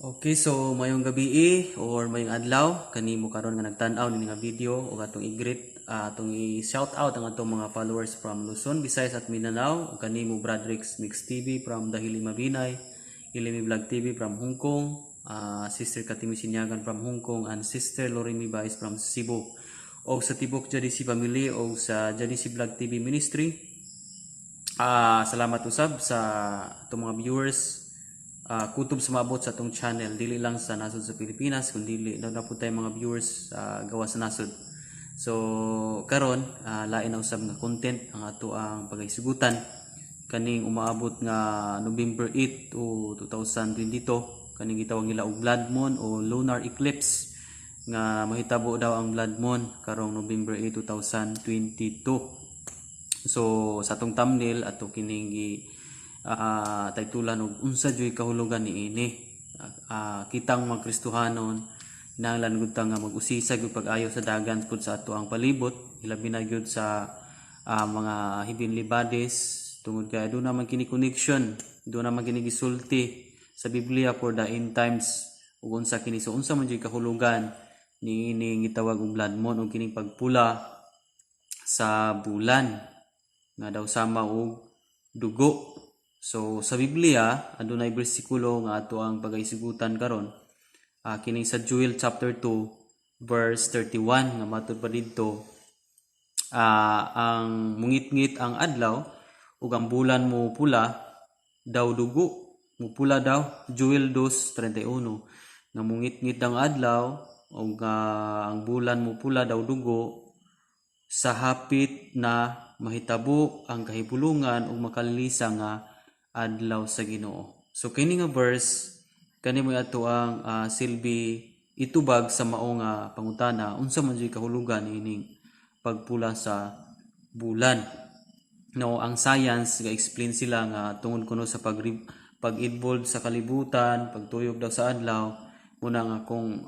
Okay, so mayong gabi or mayong adlaw kanimo karon nga nagtan-aw ni nga video o atong i-greet atong i-shout out ang atong mga followers from Luzon, Visayas at Mindanao ug kanimo Bradrix Mix TV from Dahili Mabinay, Ilimi Vlog TV from Hong Kong, Sister Katimi Sinyagan from Hong Kong and Sister Lorimi Baez from Cebu. O sa tibok JDC Family o sa JDC Vlog TV Ministry. Salamat usab sa atong mga viewers. Kutob sa maabot sa atong channel, dili lang sa nasod sa Pilipinas kundi na po tayo mga viewers gawa sa nasod. So karon lain na usab nga content ang ato ang pagahisgutan kaning umaabot nga November 8 o 2022, kaning gitawag nila og blood moon o lunar eclipse nga mahitabo daw ang blood moon karong November 8, 2022. So sa atong thumbnail ato kining taytulan og unsa joy kahulugan niini. Kitang mga Kristohanon nanglan gud ta nga mag-usisa gyud pag-ayo sa dagan pud sa ato ang palibot, ilabi na gyud sa mga heavenly bodies tungod kay do naman kini connection, do naman kini gisulti sa Biblia for the end times ug unsa kini. So unsa man joy kahulugan niini gitawag og blood moon o kining pagpula sa bulan nga daw sama og dugo. So sa Biblia adunay bersikulo nga ato ang pagahisgutan karon, kining sa Joel chapter 2 verse 31 nga matud pa didto, ang mungit-ngit ang adlaw ug ang bulan mo pula daw dugo, mo pula daw. Joel 2:31 nga mungit-ngit ang adlaw ug ang bulan mo pula daw dugo sa hapit na mahitabo ang kahibulungan ug makalisa nga adlaw sa Ginoo. So kini nga verse kani mo ato ang silbi itubag sa mao nga pangutana unsa man joy kahulugan ining pagpula sa bulan. No, ang science ga explain sila nga tungod kuno sa pag-involve sa kalibutan, pagtuyok daw sa adlaw, muna nga kung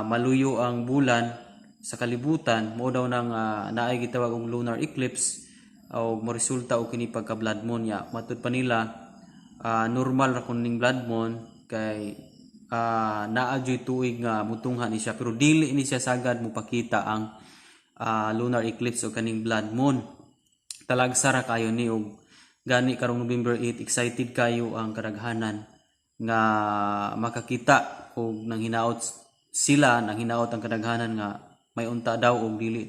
maluyo ang bulan sa kalibutan, mo daw nang naay gitawag og lunar eclipse o moresulta o kini pagka blood moon ya. Matud pa nila normal ra kuning blood moon kay naa joy tuig nga mutunghan ni siya, pero dili ni siya sagad mupakita ang lunar eclipse o kaning blood moon. Talagsara kayo ni og gani karong November 8 excited kayo ang kadaghanan nga makakita og nang hinaot sila, nang hinaot ang kadaghanan nga may unta daw og dili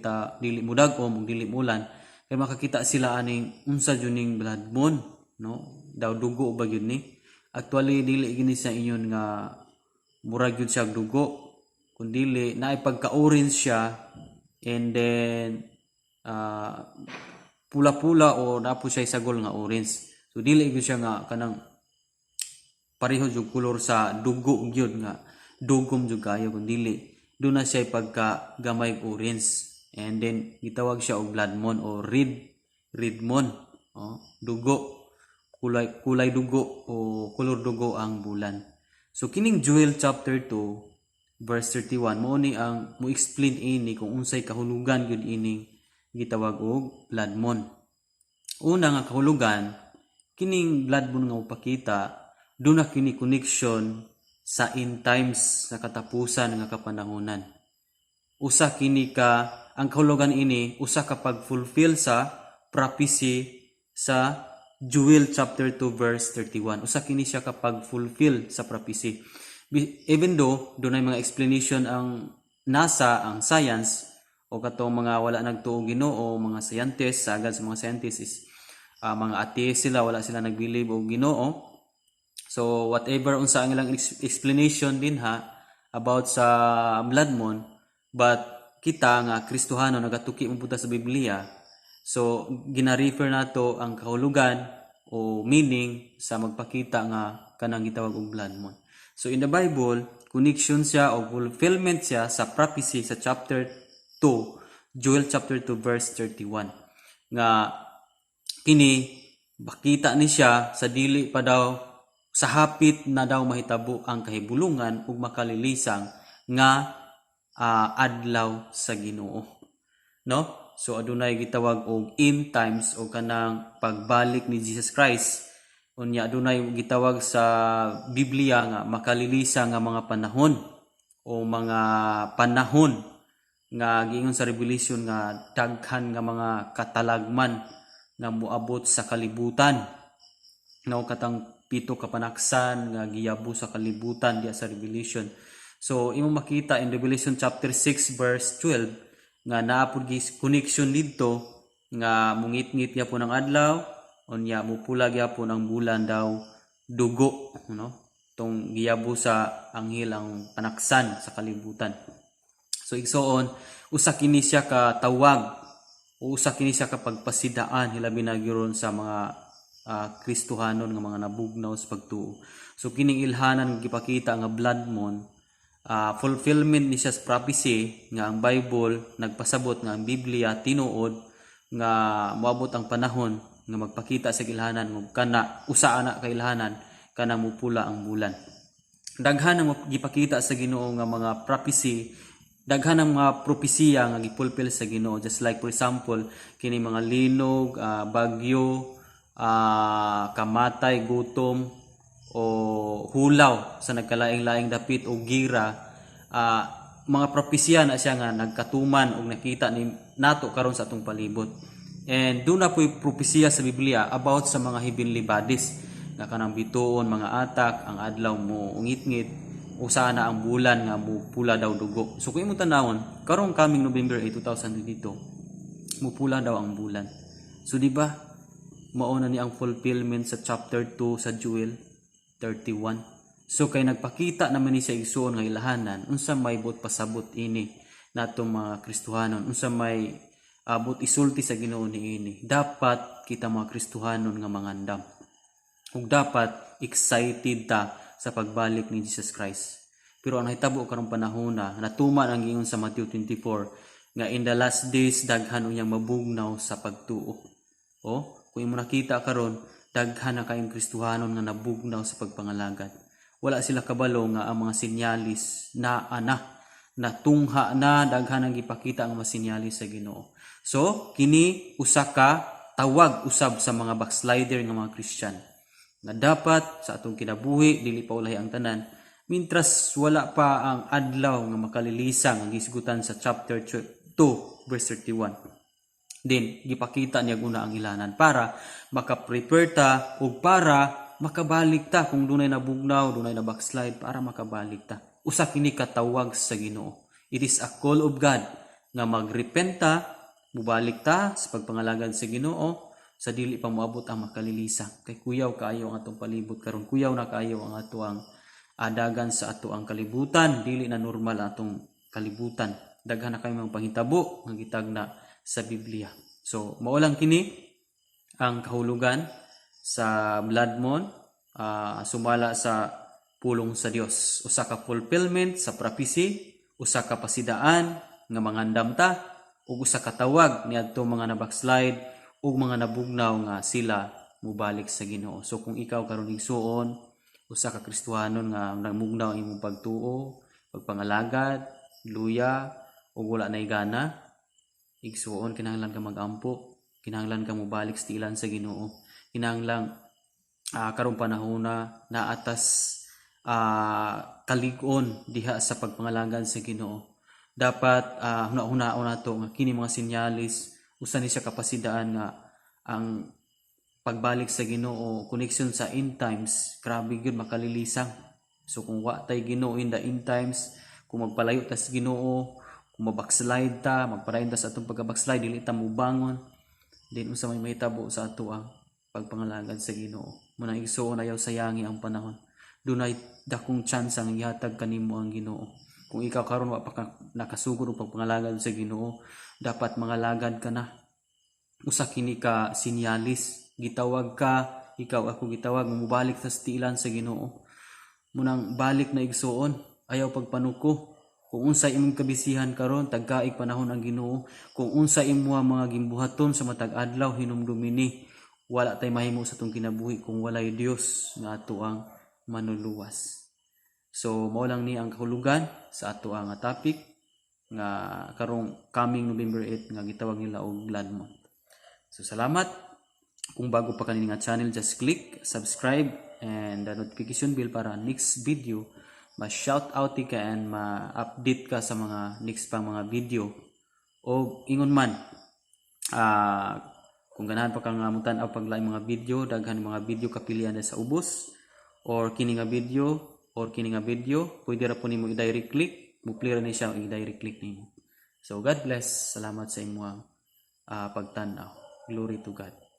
mudag-om og dili mulan kay makakita sila aning unsa jud ning blood moon, no? Daw dugo ba gyud ni? Actually dili gini sa inyon nga murag gyud siya dugo, kundi naay pagka-orange siya and then pula-pula o napo siya sagol nga orange. So dili gyud siya nga kanang pareho jud color sa dugo gyud nga dugom jud kayo, kundi do na siya pagka gamay orange. And then gitawag siya og blood moon o red moon. Dugo, kulay dugo o color dugo ang bulan. So kining Joel chapter 2 verse 31 mo ni ang mo explain ini kung unsay kahulugan gyud ining gitawag og blood moon. Una nga kahulugan, kining blood moon nga upakita do na kini connection sa end times, sa katapusan nga kapanahonan. Usa kini ka ang kahulugan ini usa ka pag-fulfill sa prophecy sa Joel chapter 2 verse 31. Usa kini siya ka pag-fulfill sa prophecy. Even though dunay mga explanation ang NASA, ang science o katong mga wala nagtuo Ginoo, mga scientists, sagad sa mga scientists is mga atheist sila, wala sila nagbilieve og Ginoo. So whatever unsa ang ilang explanation din about sa blood moon, but kita nga Kristohano nagatuki mo punta sa Biblia, so gina-refer nato ang kahulugan o meaning sa magpakita nga kanang gitawag og blood moon. So in the Bible, connection siya o fulfillment siya sa prophecy sa chapter 2, Joel chapter 2 verse 31 nga kini bakita ni siya sa dili pa daw sa hapit na daw mahitabo ang kahibulungan ug makalilisang nga adlaw sa Ginoo, no? So adunay gitawag og end times o kanang pagbalik ni Jesus Christ Unya dunay gitawag sa Biblia nga makalilisa nga mga panahon o mga panahon nga giingon sa Revelation nga daghan nga mga katalagman nga moabot sa kalibutan. Now katang 7 ka panaksan nga giyabo sa kalibutan diya sa Revelation. So imo makita in Revelation chapter 6 verse 12 nga naa pud connection didto nga mungit-ngit gyapon ang adlaw unya mupula gyapon ang bulan daw dugo, tong giyabo sa anghel ang panaksan sa kalibutan. So igsoon usa kini siya ka tawag o usa kini siya ka pagpasidaan hilabi na gyud sa mga Kristohanon nga mga nabugnaw sa pagtuo. So kining ilhanan nga gipakita nga blood moon fulfillment ni siya sa prophecy nga ang Bible nagpasabot nga ang Biblia tinuod nga moabot ang panahon nga magpakita sa ilhanan mo kana usa ana ka ilhanan kana mupula ang bulan. Daghan ang gipakita sa Ginoo nga mga prophecy, daghan ang mga propesiya nga gipulpil sa Ginoo, just like for example kini mga linog, bagyo, kamatay, gutom o hulaw sa nagkalaing-laing dapit o gira, mga propesiya na siya nga nagkatuman o nakita ni nato karon sa atong palibot. And doon na po'y propesiya sa Biblia about sa mga heavenly bodies nga kanang bituon, mga atak, ang adlaw mo ungit-ngit o sana ang bulan nga mupula daw dugo. So kung imo tanawon karong coming November 8, 2022 mupula daw ang bulan. So di ba mao na ni ang fulfillment sa chapter 2 sa Joel 31. So kay nagpakita naman ni sa igsoon nga ilahanan unsa may bot pasabot ini natong mga Kristohanon, unsa may abot isulti sa Ginoo niini. Dapat kita mga Kristohanon nga mangandam. Ug dapat excited ta sa pagbalik ni Jesus Christ. Pero ang hitabo karong panahon na natuman ang giingon sa Matthew 24 nga in the last days daghan unyang mabugnaw sa pagtuo. Kung imo nakita karon daghan na kayong Kristohanon nga nabugnaw sa pagpangalagad. Wala sila kabalo nga ang mga sinyalis na natungha na daghan ang gipakita ang mga sinyalis sa Ginoo. So kini usa ka tawag usab sa mga backslider nga mga Christian nga dapat sa atong kinabuhi dili pa ulahi ang tanan mintras wala pa ang adlaw nga makalilisang ang gisgutan sa chapter 2 verse 31. Then gipakita niya guna ang ilanan para makaprepare ta ug para makabalik ta kung dunay nabugnaw, dunay na backslide para makabalik ta. Usa kini katawag sa Ginoo. It is a call of God nga magrepenta, mubalik ta sa pagpangalagad sa Ginoo sa dili pa moabot ang makalilisa. Kay kuyaw kaayo ang atong palibot karon, kuyaw na kaayo ang ato ang adagan sa ato ang kalibutan, dili na normal atong kalibutan. Daghan na kay mga panghitabo nga gitagna sa Biblia. So mao lang kini ang kahulugan sa blood moon, sumala sa pulong sa Dios. Usa ka fulfillment sa prophecy, usa ka pasidaan nga mangandam ta, ug usa ka tawag niadto mga nabackslide ug mga nabugnaw nga sila mubalik sa Ginoo. So kung ikaw karon igsuon, usa ka Kristohanon nga namugnaw imong pagtuo, pagpangalagad, luya ug wala nay gana, igsuon kinahanglan ka magampo, kinahanglan ka mubalik sa tilan sa Ginoo. Kinahanglan karong panahon na atas kalig-on diha sa pagpangalagad sa Ginoo. Dapat huna-hunaon nato nga kini mga sinyalis usa ni siya kapasidaan nga ang pagbalik sa Ginoo, connection sa end times, grabe gyud makalilisang. So kung wa tay Ginoo in the end times, kung magpalayo ta sa Ginoo, kung mabackslide ta, magparayon ta sa atong pagka-backslide, dili ta mobangon, then unsa may mahitabo sa ato ang pagpangalagad sa Ginoo. Muna igsuon ayaw sayangi ang panahon. Dunay dakong chance ang ihatag kanimo ang Ginoo. Kung ikaw karon wa pa nakasugod og pagpangalagad sa Ginoo, dapat mangalagad ka na. Usa kini ka sinyalis, gitawag ka, ikaw ako gitawag, mubalik sa tilan sa Ginoo. Munang balik na igsuon, ayaw pagpanuko. Kung unsay imong kabisihan karon, tagkaig panahon ang Ginoo. Kung unsay imong mga gimbuhaton sa matag adlaw hinumdumini, wala tay mahimo sa tong kinabuhi kung walay Dios nga ato ang manuluwas. So mao lang ni ang kahulugan sa ato ang topic nga karong coming November 8 nga gitawag nila og blood month. So salamat Kung bago pa kanina nga channel, just click subscribe and the notification bell para next video ma-shout out ka and ma-update ka sa mga next pang mga video. O ingon man, kung ganahan pa kang mutan-aw paglaing mga video, daghan mga video kapilian sa ubos or kini nga video, pwede ra po nimo i-direct click, mupli ra ni siya i-direct click nimo. So God bless. Salamat sa imong pagtan-aw. Glory to God.